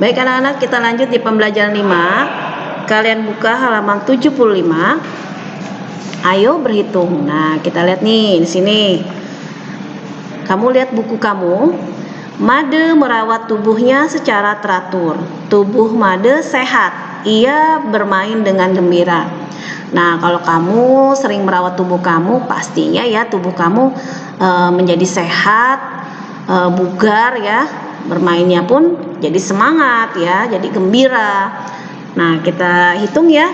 Baik anak-anak, kita lanjut di pembelajaran 5. Kalian buka halaman 75. Ayo berhitung. Nah, kita lihat nih di sini. Kamu lihat buku kamu. Made merawat tubuhnya secara teratur. Tubuh Made sehat. Ia bermain dengan gembira. Nah, kalau kamu sering merawat tubuh kamu, pastinya ya tubuh kamu menjadi sehat, bugar ya. Bermainnya pun jadi semangat ya, jadi gembira. Nah, kita hitung ya.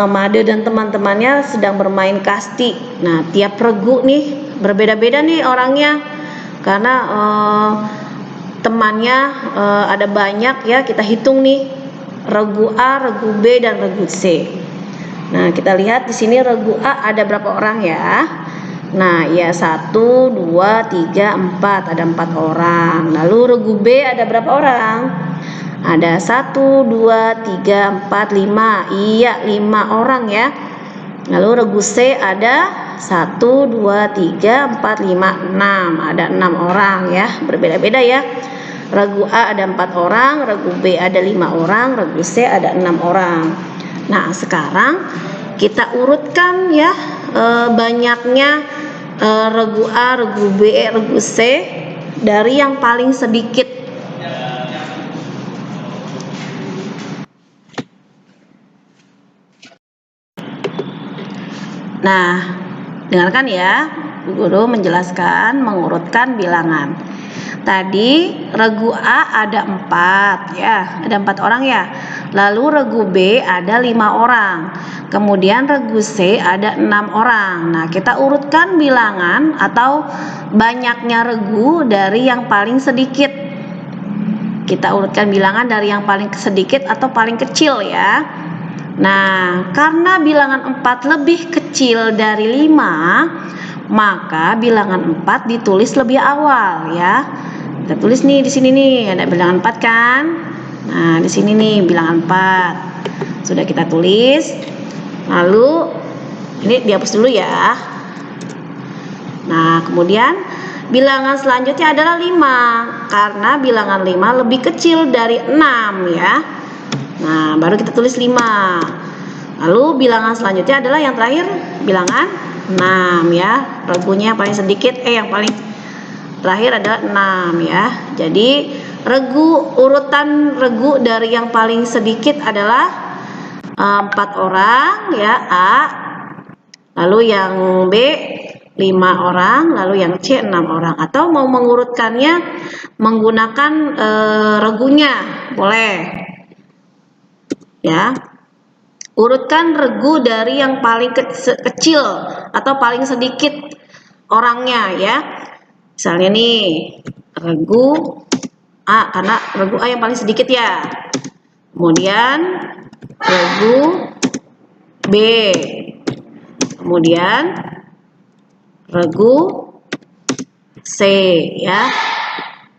Made dan teman-temannya sedang bermain kasti. Nah, tiap regu nih berbeda-beda nih orangnya, karena temannya ada banyak ya. Kita hitung nih, regu A, regu B, dan regu C. Nah, kita lihat di sini regu A ada berapa orang ya? Nah, ya 1, 2, 3, 4, ada 4 orang. Lalu regu B ada berapa orang? Ada 1, 2, 3, 4, 5. Iya, 5 orang ya. Lalu regu C ada 1, 2, 3, 4, 5, 6. Ada 6 orang ya, berbeda-beda ya. Regu A ada 4 orang, regu B ada 5 orang, regu C ada 6 orang. Nah, sekarang kita urutkan ya banyaknya regu A, regu B, regu C dari yang paling sedikit. Nah, dengarkan ya, Bu Guru menjelaskan mengurutkan bilangan. Tadi regu A ada 4 ya, ada 4 orang ya. Lalu regu B ada 5 orang. Kemudian regu C ada 6 orang. Nah, kita urutkan bilangan atau banyaknya regu dari yang paling sedikit. Kita urutkan bilangan dari yang paling sedikit atau paling kecil ya. Nah, karena bilangan 4 lebih kecil dari 5, maka bilangan 4 ditulis lebih awal ya. Kita tulis nih di sini nih, ada bilangan 4 kan? Nah, di sini nih bilangan 4. Sudah kita tulis. Lalu ini dihapus dulu ya. Nah, kemudian bilangan selanjutnya adalah 5, karena bilangan 5 lebih kecil dari 6 ya. Nah, baru kita tulis 5. Lalu bilangan selanjutnya adalah yang terakhir, bilangan 6 ya. Regunya yang paling sedikit, yang paling terakhir adalah 6 ya. Jadi urutan regu dari yang paling sedikit adalah 4 orang ya, A. Lalu yang B 5 orang, lalu yang C 6 orang. Atau mau mengurutkannya menggunakan regunya, boleh ya. Urutkan regu dari yang paling kecil atau paling sedikit orangnya ya. Misalnya nih, regu A, karena regu A yang paling sedikit ya. Kemudian regu B. Kemudian regu C ya.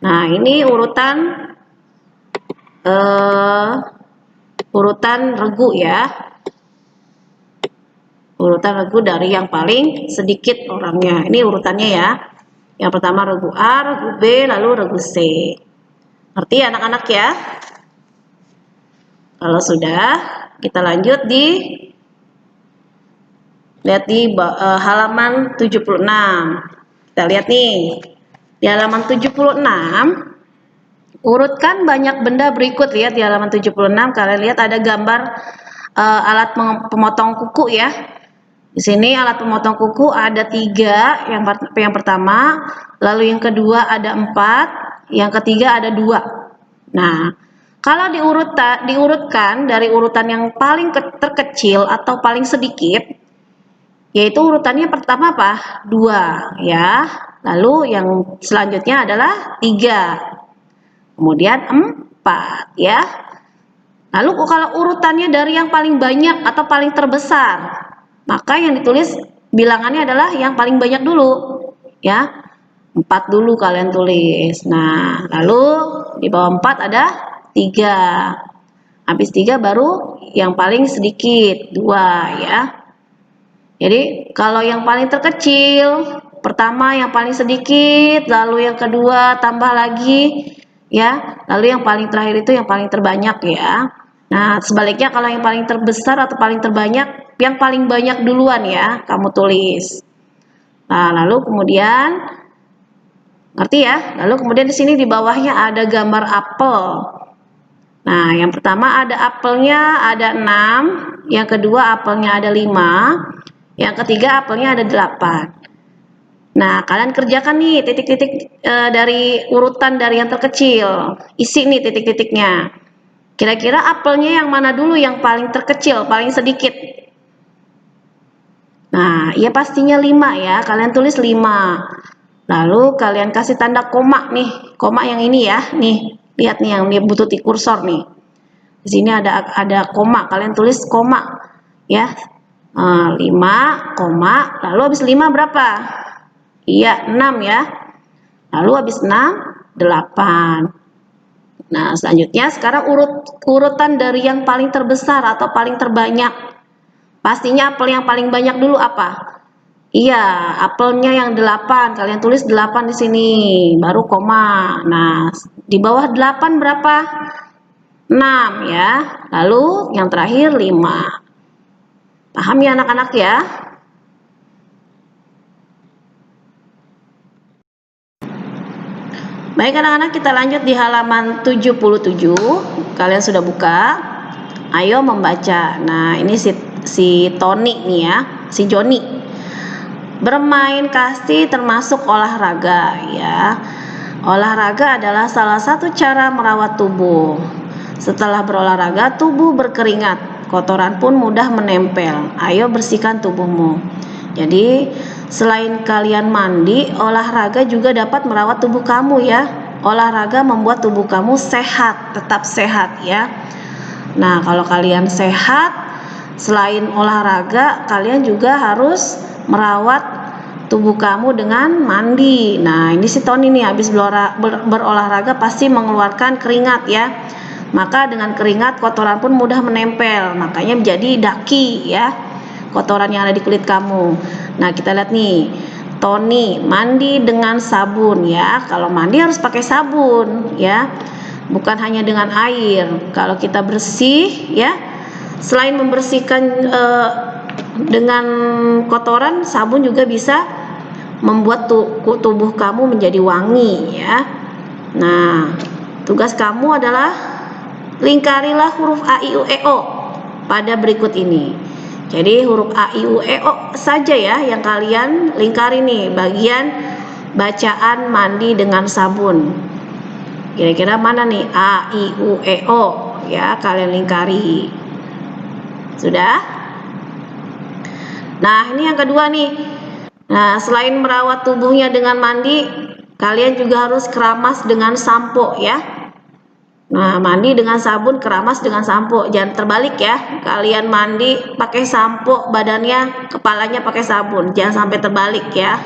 Nah, ini urutan regu ya. Urutan regu dari yang paling sedikit orangnya. Ini urutannya ya. Yang pertama regu A, regu B, lalu regu C. Ngerti anak-anak ya? Kalau sudah, kita lanjut lihat di halaman 76. Kita lihat nih. Di halaman 76 Urutkan banyak benda berikut. Lihat di halaman 76, kalian lihat ada gambar alat pemotong kuku ya. Di sini alat pemotong kuku ada 3, yang pertama, lalu yang kedua ada 4, yang ketiga ada 2. Nah, kalau diurutkan dari urutan yang paling terkecil atau paling sedikit, yaitu urutannya pertama apa? 2 ya. Lalu yang selanjutnya adalah 3. Kemudian 4 ya. Lalu kalau urutannya dari yang paling banyak atau paling terbesar, maka yang ditulis bilangannya adalah yang paling banyak dulu ya. 4 dulu kalian tulis. Nah, lalu di bawah 4 ada 3. Habis 3 baru yang paling sedikit 2 ya. Jadi kalau yang paling terkecil, pertama yang paling sedikit, lalu yang kedua tambah lagi ya, lalu yang paling terakhir itu yang paling terbanyak ya. Nah, sebaliknya kalau yang paling terbesar atau paling terbanyak, yang paling banyak duluan ya, kamu tulis. Nah, lalu kemudian, ngerti ya? Lalu kemudian di sini di bawahnya ada gambar apel. Nah, yang pertama ada apelnya ada 6, yang kedua apelnya ada 5, yang ketiga apelnya ada 8. Nah, kalian kerjakan nih titik-titik dari urutan dari yang terkecil. Isi nih titik-titiknya. Kira-kira apelnya yang mana dulu yang paling terkecil, paling sedikit? Nah, ya pastinya 5 ya. Kalian tulis 5. Lalu kalian kasih tanda koma nih. Koma yang ini ya. Nih, lihat nih yang butuh kursor nih. Di sini ada koma. Kalian tulis koma ya. 5, koma. Lalu habis 5 berapa? Iya, 6 ya. Lalu habis 6, 8. Nah, selanjutnya sekarang urutan dari yang paling terbesar atau paling terbanyak. Pastinya apel yang paling banyak dulu apa? Iya, apelnya yang 8. Kalian tulis 8 di sini, baru koma. Nah, di bawah 8 berapa? 6 ya. Lalu yang terakhir 5. Paham ya anak-anak ya? Baik anak-anak, kita lanjut di halaman 77. Kalian sudah buka? Ayo membaca. Nah, ini si Tony nih ya, si Joni. Bermain kasti termasuk olahraga ya. Olahraga adalah salah satu cara merawat tubuh. Setelah berolahraga, tubuh berkeringat. Kotoran pun mudah menempel. Ayo bersihkan tubuhmu. Jadi, selain kalian mandi, olahraga juga dapat merawat tubuh kamu ya. Olahraga membuat tubuh kamu sehat, tetap sehat ya. Nah, kalau kalian sehat, selain olahraga, kalian juga harus merawat tubuh kamu dengan mandi. Nah, ini si Tony nih habis berolahraga pasti mengeluarkan keringat ya. Maka dengan keringat kotoran pun mudah menempel, makanya menjadi daki ya, kotoran yang ada di kulit kamu. Nah, kita lihat nih, Tony mandi dengan sabun ya. Kalau mandi harus pakai sabun ya, bukan hanya dengan air. Kalau kita bersih ya, selain membersihkan dengan kotoran, sabun juga bisa membuat tubuh kamu menjadi wangi ya. Nah, tugas kamu adalah lingkarilah huruf A, I, U, E, O pada berikut ini. Jadi huruf A, I, U, E, O saja ya yang kalian lingkari nih bagian bacaan mandi dengan sabun. Kira-kira mana nih A, I, U, E, O ya, kalian lingkari. Sudah? Nah, ini yang kedua nih. Nah, selain merawat tubuhnya dengan mandi, kalian juga harus keramas dengan sampo ya. Nah, mandi dengan sabun, keramas dengan sampo. Jangan terbalik ya. Kalian mandi pakai sampo, badannya, kepalanya pakai sabun. Jangan sampai terbalik ya.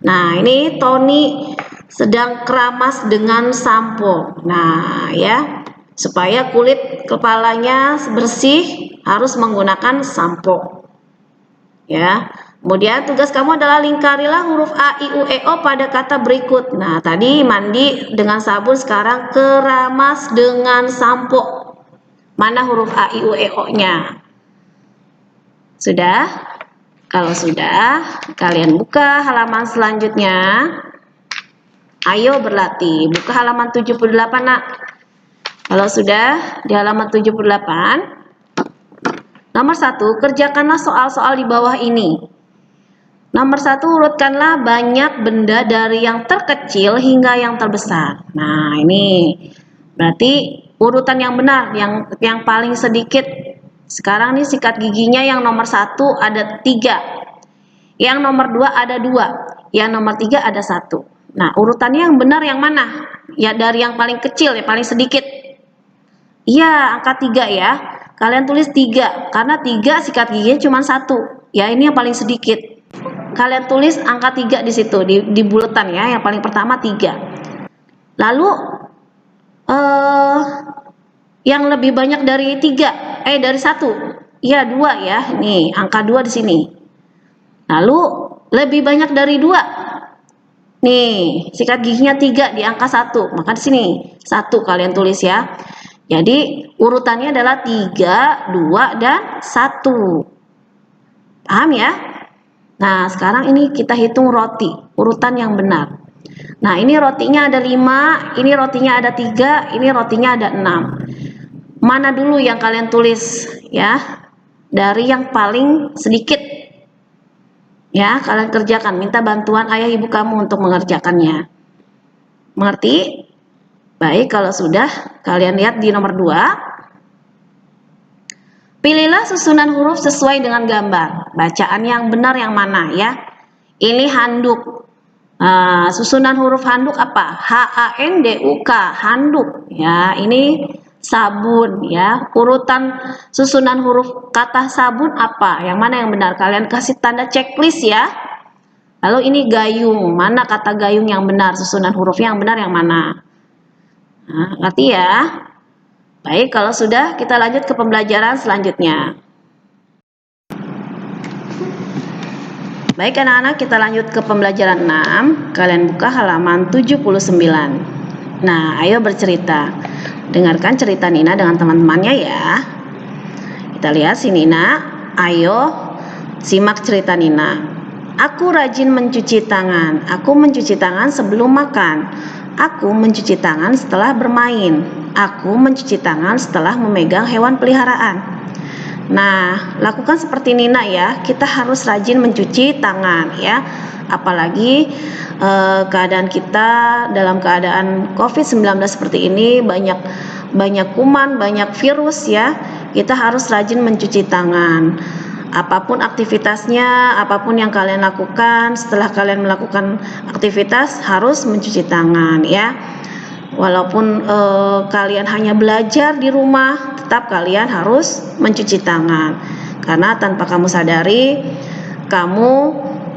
Nah, ini Tony sedang keramas dengan sampo. Nah, ya. Supaya kulit kepalanya bersih, harus menggunakan sampo. Ya. Kemudian tugas kamu adalah lingkarilah huruf A, I, U, E, O pada kata berikut. Nah, tadi mandi dengan sabun, sekarang keramas dengan sampo. Mana huruf A, I, U, E, O-nya? Sudah? Kalau sudah, kalian buka halaman selanjutnya. Ayo berlatih. Buka halaman 78, Nak. Kalau sudah di halaman 78, nomor 1, kerjakanlah soal-soal di bawah ini. Nomor 1, urutkanlah banyak benda dari yang terkecil hingga yang terbesar. Nah, ini berarti urutan yang benar, yang paling sedikit. Sekarang nih sikat giginya yang nomor 1 ada 3. Yang nomor 2 ada 2. Yang nomor 3 ada 1. Nah, urutannya yang benar yang mana? Ya, dari yang paling kecil, ya paling sedikit. Iya, angka 3 ya. Kalian tulis 3, karena 3 sikat giginya cuma 1. Ya, ini yang paling sedikit. Kalian tulis angka 3 di situ, di buletan ya, yang paling pertama 3. Lalu yang lebih banyak dari 3, dari 1. Ya, 2 ya. Nih, angka 2 di sini. Lalu lebih banyak dari 2. Nih, sikat giginya 3 di angka 1. Maka di sini 1 kalian tulis ya. Jadi urutannya adalah 3, 2, dan 1. Paham ya? Nah, sekarang ini kita hitung roti, urutan yang benar. Nah, ini rotinya ada 5, ini rotinya ada 3, ini rotinya ada 6. Mana dulu yang kalian tulis ya? Dari yang paling sedikit. Ya, kalian kerjakan, minta bantuan ayah ibu kamu untuk mengerjakannya. Mengerti? Baik, kalau sudah, kalian lihat di nomor 2. Pilihlah susunan huruf sesuai dengan gambar. Bacaan yang benar yang mana ya? Ini handuk. Susunan huruf handuk apa? H-A-N-D-U-K, handuk. Ya, ini sabun ya. Urutan susunan huruf kata sabun apa? Yang mana yang benar? Kalian kasih tanda checklist ya. Lalu ini gayung. Mana kata gayung yang benar? Susunan hurufnya yang benar yang mana? Nah, ngerti ya? Baik, kalau sudah kita lanjut ke pembelajaran selanjutnya. Baik anak-anak, kita lanjut ke pembelajaran 6. Kalian buka halaman 79. Nah, ayo bercerita. Dengarkan cerita Nina dengan teman-temannya ya. Kita lihat si Nina. Ayo simak cerita Nina. Aku rajin mencuci tangan. Aku mencuci tangan sebelum makan. Aku mencuci tangan setelah bermain. Aku mencuci tangan setelah memegang hewan peliharaan. Nah, lakukan seperti Nina ya. Kita harus rajin mencuci tangan ya. Apalagi keadaan kita dalam keadaan COVID-19 seperti ini, banyak kuman, banyak virus ya. Kita harus rajin mencuci tangan. Apapun aktivitasnya, apapun yang kalian lakukan, setelah kalian melakukan aktivitas harus mencuci tangan ya. Walaupun kalian hanya belajar di rumah, tetap kalian harus mencuci tangan. Karena tanpa kamu sadari,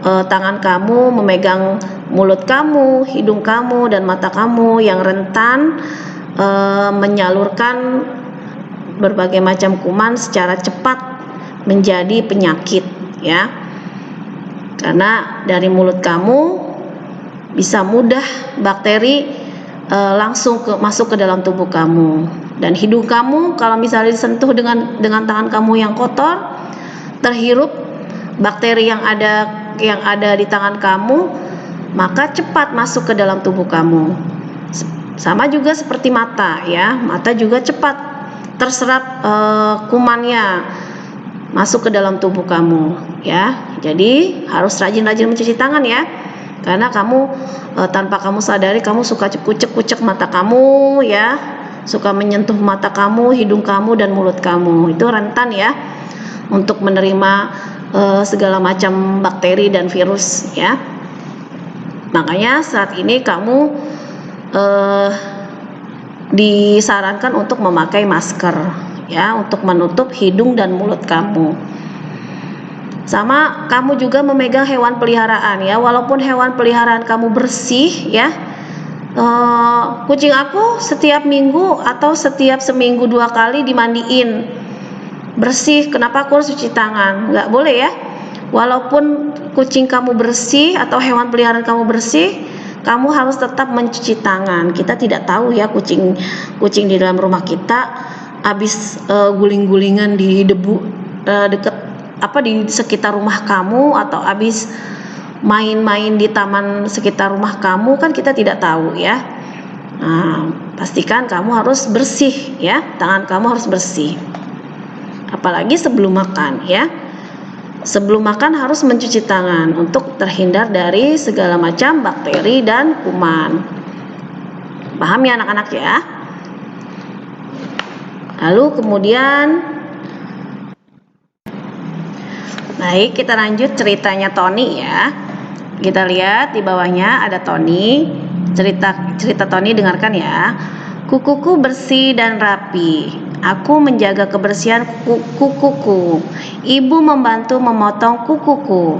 tangan kamu memegang mulut kamu, hidung kamu, dan mata kamu yang rentan menyalurkan berbagai macam kuman secara cepat menjadi penyakit ya. Karena dari mulut kamu bisa mudah bakteri langsung masuk ke dalam tubuh kamu. Dan hidung kamu kalau misalnya disentuh dengan tangan kamu yang kotor, terhirup bakteri yang ada di tangan kamu, maka cepat masuk ke dalam tubuh kamu. Sama juga seperti mata ya, mata juga cepat terserap kumannya masuk ke dalam tubuh kamu ya. Jadi harus rajin-rajin mencuci tangan ya. Karena kamu tanpa kamu sadari, kamu suka kucek-kucek mata kamu ya, suka menyentuh mata kamu, hidung kamu, dan mulut kamu. Itu rentan ya untuk menerima segala macam bakteri dan virus ya. Makanya saat ini kamu disarankan untuk memakai masker ya, untuk menutup hidung dan mulut kamu. Sama kamu juga memegang hewan peliharaan ya. Walaupun hewan peliharaan kamu bersih ya, kucing aku setiap minggu atau setiap seminggu 2 kali dimandiin bersih. Kenapa aku harus cuci tangan? Nggak boleh ya. Walaupun kucing kamu bersih atau hewan peliharaan kamu bersih, kamu harus tetap mencuci tangan. Kita tidak tahu ya kucing di dalam rumah kita habis guling-gulingan di debu dekat di sekitar rumah kamu, atau habis main-main di taman sekitar rumah kamu, kan kita tidak tahu ya. Nah, pastikan kamu harus bersih ya, tangan kamu harus bersih. Apalagi sebelum makan ya. Sebelum makan harus mencuci tangan untuk terhindar dari segala macam bakteri dan kuman. Paham ya anak-anak ya? Lalu kemudian, baik, kita lanjut ceritanya Tony ya. Kita lihat di bawahnya ada Tony. Cerita Tony, dengarkan ya. Kukuku bersih dan rapi. Aku menjaga kebersihan kukuku. Ibu membantu memotong kukuku.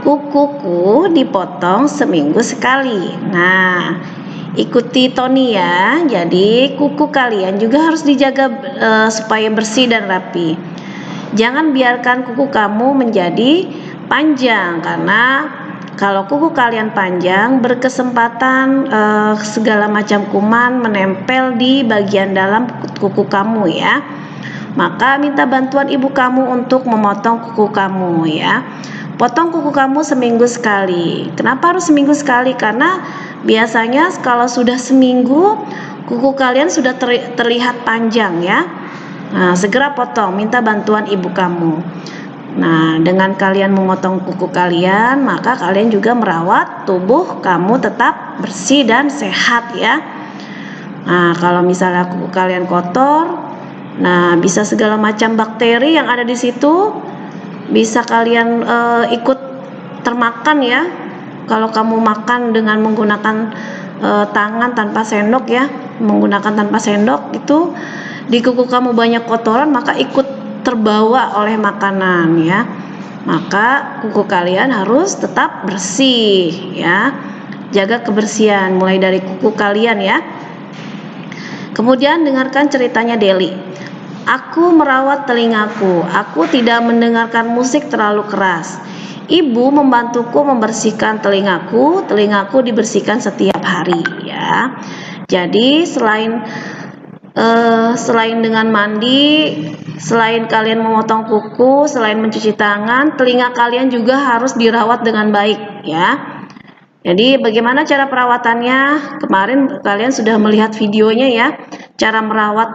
Kukuku dipotong seminggu sekali. Nah, ikuti Tony ya. Jadi kuku kalian juga harus dijaga supaya bersih dan rapi. Jangan biarkan kuku kamu menjadi panjang, karena kalau kuku kalian panjang, berkesempatan segala macam kuman menempel di bagian dalam kuku kamu ya. Maka minta bantuan ibu kamu untuk memotong kuku kamu ya. Potong kuku kamu seminggu sekali. Kenapa harus seminggu sekali? Karena biasanya kalau sudah seminggu, kuku kalian sudah terlihat panjang ya. Nah, segera potong, minta bantuan ibu kamu. Nah, dengan kalian memotong kuku kalian, maka kalian juga merawat tubuh kamu tetap bersih dan sehat ya. Nah, kalau misalnya kuku kalian kotor, nah bisa segala macam bakteri yang ada di situ bisa kalian ikut termakan ya. Kalau kamu makan dengan menggunakan tangan tanpa sendok ya, menggunakan tanpa sendok, itu di kuku kamu banyak kotoran, maka ikut terbawa oleh makanan ya. Maka kuku kalian harus tetap bersih ya. Jaga kebersihan mulai dari kuku kalian ya. Kemudian dengarkan ceritanya Deli. Aku merawat telingaku. Aku tidak mendengarkan musik terlalu keras. Ibu membantuku membersihkan telingaku. Telingaku dibersihkan setiap hari ya. Jadi selain dengan mandi, selain kalian memotong kuku, selain mencuci tangan, telinga kalian juga harus dirawat dengan baik ya. Jadi bagaimana cara perawatannya? Kemarin kalian sudah melihat videonya ya. Cara merawat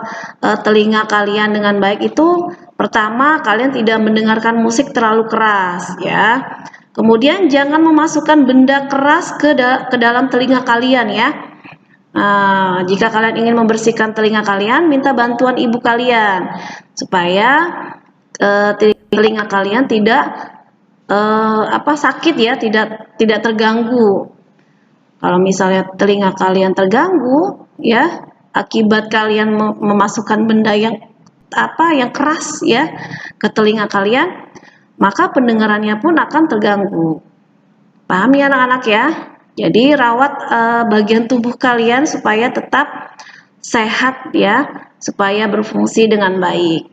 telinga kalian dengan baik itu, pertama kalian tidak mendengarkan musik terlalu keras ya. Kemudian jangan memasukkan benda keras ke dalam telinga kalian ya. Jika kalian ingin membersihkan telinga kalian, minta bantuan ibu kalian supaya telinga kalian tidak sakit ya, tidak terganggu. Kalau misalnya telinga kalian terganggu ya, akibat kalian memasukkan benda yang keras ya ke telinga kalian, maka pendengarannya pun akan terganggu. Paham ya anak-anak ya? Jadi rawat bagian tubuh kalian supaya tetap sehat ya, supaya berfungsi dengan baik.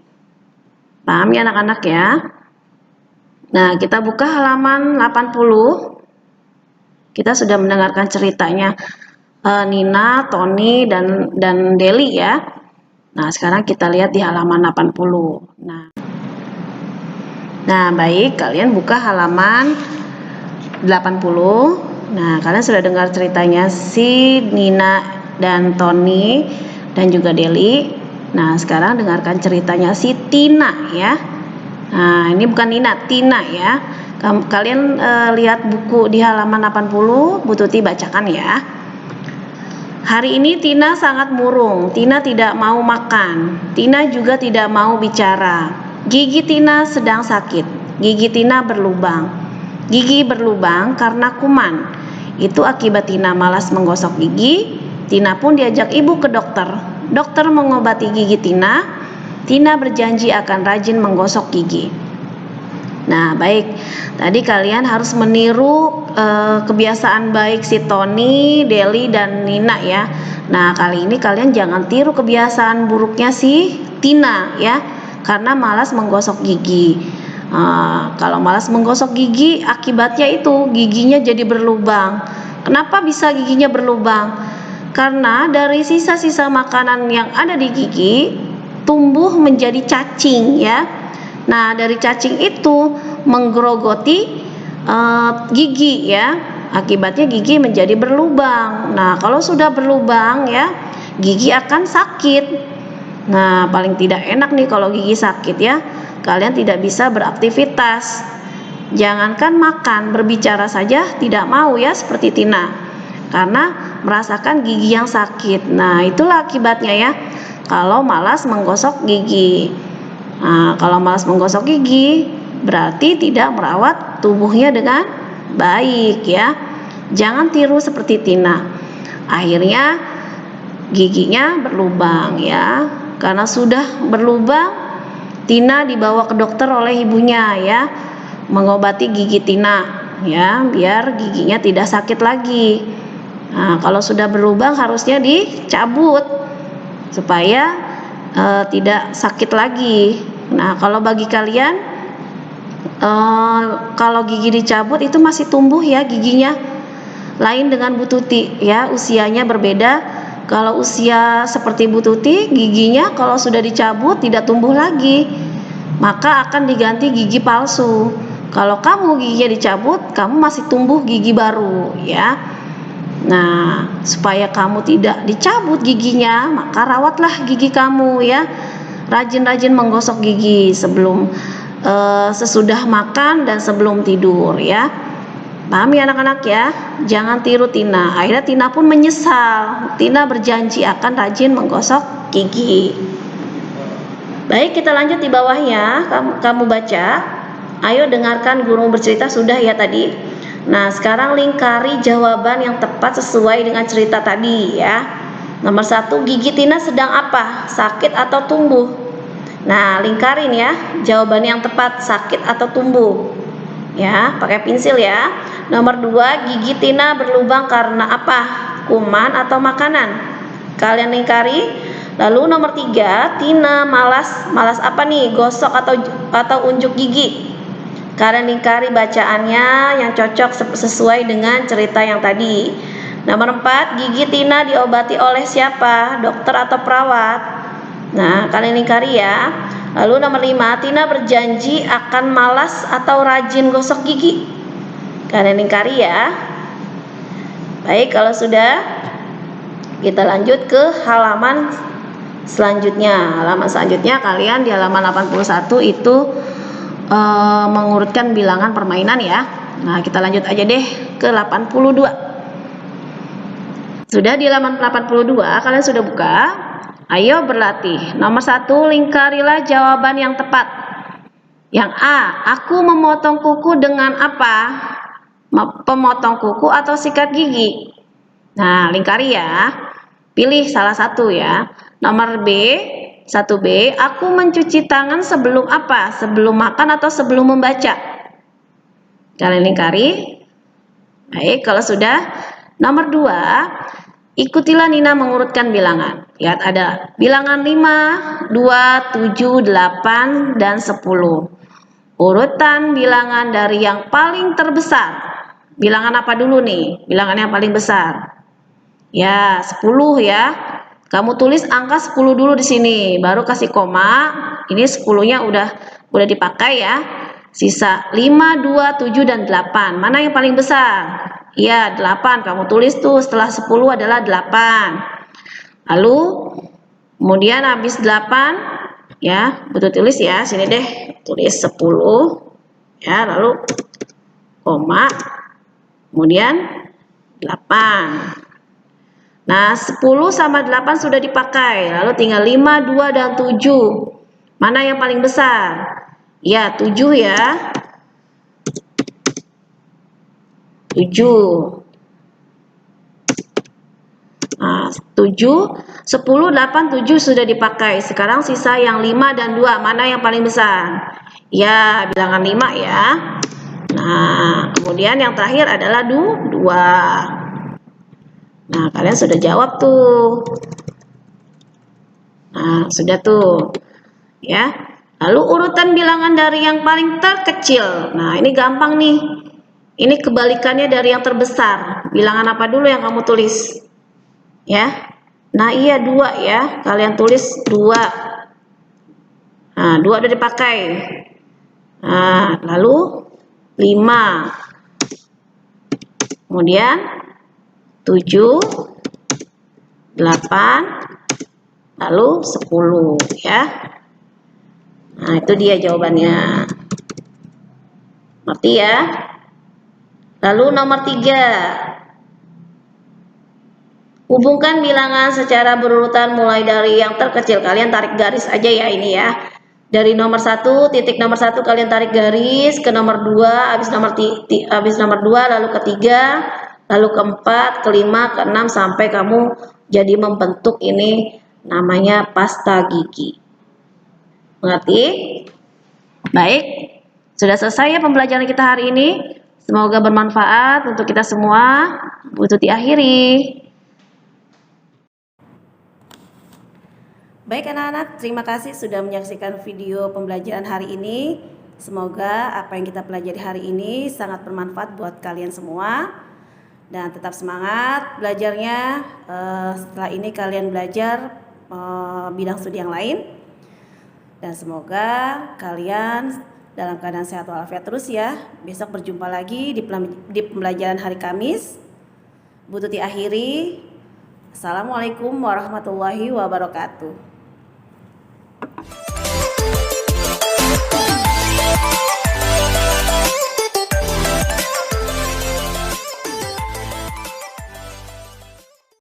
Paham ya anak-anak ya? Nah, kita buka halaman 80. Kita sudah mendengarkan ceritanya Nina, Tony, dan Deli ya. Nah, sekarang kita lihat di halaman 80. Nah, baik, kalian buka halaman 80. Nah, kalian sudah dengar ceritanya si Nina dan Tony dan juga Deli. Nah, sekarang dengarkan ceritanya si Tina ya. Nah, ini bukan Nina, Tina ya. Kalian lihat buku di halaman 80, Bu Tuti bacakan ya. Hari ini Tina sangat murung. Tina tidak mau makan. Tina juga tidak mau bicara. Gigi Tina sedang sakit. Gigi Tina berlubang. Gigi berlubang karena kuman. Itu akibat Tina malas menggosok gigi. Tina pun diajak ibu ke dokter. Dokter mengobati gigi Tina. Tina berjanji akan rajin menggosok gigi. Nah, baik. Tadi kalian harus meniru kebiasaan baik si Tony, Deli, dan Nina ya. Nah, kali ini kalian jangan tiru kebiasaan buruknya si Tina ya, karena malas menggosok gigi. Kalau malas menggosok gigi, akibatnya itu giginya jadi berlubang. Kenapa bisa giginya berlubang? Karena dari sisa-sisa makanan yang ada di gigi tumbuh menjadi cacing ya. Nah, dari cacing itu menggerogoti gigi ya. Akibatnya gigi menjadi berlubang. Nah, kalau sudah berlubang ya, gigi akan sakit. Nah, paling tidak enak nih kalau gigi sakit ya. Kalian tidak bisa beraktivitas. Jangankan makan, berbicara saja tidak mau ya seperti Tina. Karena merasakan gigi yang sakit. Nah, itulah akibatnya ya. Kalau malas menggosok gigi. Nah, kalau malas menggosok gigi berarti tidak merawat tubuhnya dengan baik ya. Jangan tiru seperti Tina. Akhirnya giginya berlubang ya. Karena sudah berlubang, Tina dibawa ke dokter oleh ibunya ya, mengobati gigi Tina ya, biar giginya tidak sakit lagi. Nah, kalau sudah berlubang harusnya dicabut supaya tidak sakit lagi. Nah, kalau bagi kalian kalau gigi dicabut itu masih tumbuh ya giginya, lain dengan Bu Tuti ya, usianya berbeda. Kalau usia seperti Bu Tuti, giginya kalau sudah dicabut tidak tumbuh lagi, maka akan diganti gigi palsu. Kalau kamu giginya dicabut, kamu masih tumbuh gigi baru ya. Nah, supaya kamu tidak dicabut giginya, maka rawatlah gigi kamu ya. Rajin-rajin menggosok gigi sebelum sesudah makan dan sebelum tidur ya. Paham ya anak-anak ya? Jangan tiru Tina. Akhirnya Tina pun menyesal. Tina berjanji akan rajin menggosok gigi. Baik, kita lanjut di bawahnya. Kamu baca. Ayo dengarkan guru bercerita, sudah ya tadi. Nah, sekarang lingkari jawaban yang tepat sesuai dengan cerita tadi ya. Nomor 1, gigi Tina sedang apa? Sakit atau tumbuh? Nah, lingkarin ya. Jawaban yang tepat, sakit atau tumbuh? Ya, pakai pensil ya. Nomor 2, gigi Tina berlubang karena apa? Kuman atau makanan? Kalian lingkari. Lalu nomor 3, Tina malas apa nih? Gosok atau unjuk gigi? Kalian lingkari bacaannya yang cocok sesuai dengan cerita yang tadi. Nomor 4, gigi Tina diobati oleh siapa? Dokter atau perawat? Nah, kalian lingkari ya. Lalu nomor 5, Tina berjanji akan malas atau rajin gosok gigi? Kalian lingkari ya. Baik, kalau sudah, kita lanjut ke halaman selanjutnya. Halaman selanjutnya kalian di halaman 81 itu mengurutkan bilangan permainan ya. Nah, kita lanjut aja deh ke 82. Sudah di halaman 82, kalian sudah buka? Ayo berlatih. Nomor 1, lingkarilah jawaban yang tepat. Yang A, aku memotong kuku dengan apa? Pemotong kuku atau sikat gigi? Nah, lingkari ya. Pilih salah satu ya. Nomor B, 1B, aku mencuci tangan sebelum apa? Sebelum makan atau sebelum membaca? Kalian lingkari. Baik, kalau sudah. Nomor 2, ikutilah Nina mengurutkan bilangan. Lihat ada bilangan 5, 2, 7, 8, dan 10. Urutan bilangan dari yang paling terbesar. Bilangan apa dulu nih? Bilangan yang paling besar. Ya, 10 ya. Kamu tulis angka 10 dulu di sini, baru kasih koma. Ini 10-nya udah dipakai ya. Sisa 5, 2, 7, dan 8. Mana yang paling besar? Iya, 8. Kamu tulis tuh setelah 10 adalah 8. Lalu kemudian habis 8 ya, betul tulis ya. Sini deh, tulis 10 ya, lalu koma. Kemudian 8. Nah, 10 sama 8 sudah dipakai. Lalu tinggal 5, 2, dan 7. Mana yang paling besar? Ya, 7 ya. 7. Nah, 7, 10, 8, 7 sudah dipakai. Sekarang sisa yang 5 dan 2. Mana yang paling besar? Ya, bilangan 5 ya. Nah, kemudian yang terakhir adalah 2. Nah, kalian sudah jawab tuh. Nah, sudah tuh. Ya. Lalu urutan bilangan dari yang paling terkecil. Nah, ini gampang nih. Ini kebalikannya dari yang terbesar. Bilangan apa dulu yang kamu tulis? Ya. Nah, iya 2 ya. Kalian tulis 2. Nah, 2 udah dipakai. Nah, lalu 5. kemudian 7, 8, lalu 10 ya. Nah, itu dia jawabannya. Ngerti ya? Lalu nomor 3. Hubungkan bilangan secara berurutan mulai dari yang terkecil. Kalian tarik garis aja ya ini ya. Dari nomor 1, titik nomor 1 kalian tarik garis ke nomor 2, habis nomor 2 lalu ke 3, lalu ke 4, ke 5, ke 6 sampai kamu jadi membentuk ini namanya pasta gigi. Mengerti? Baik. Sudah selesai ya pembelajaran kita hari ini. Semoga bermanfaat untuk kita semua. Bu Tuti akhiri. Baik anak-anak, terima kasih sudah menyaksikan video pembelajaran hari ini. Semoga apa yang kita pelajari hari ini sangat bermanfaat buat kalian semua. Dan tetap semangat belajarnya. Setelah ini kalian belajar bidang studi yang lain. Dan semoga kalian dalam keadaan sehat walafiat terus ya. Besok berjumpa lagi di pembelajaran hari Kamis. Bu Tuti akhiri. Assalamualaikum warahmatullahi wabarakatuh.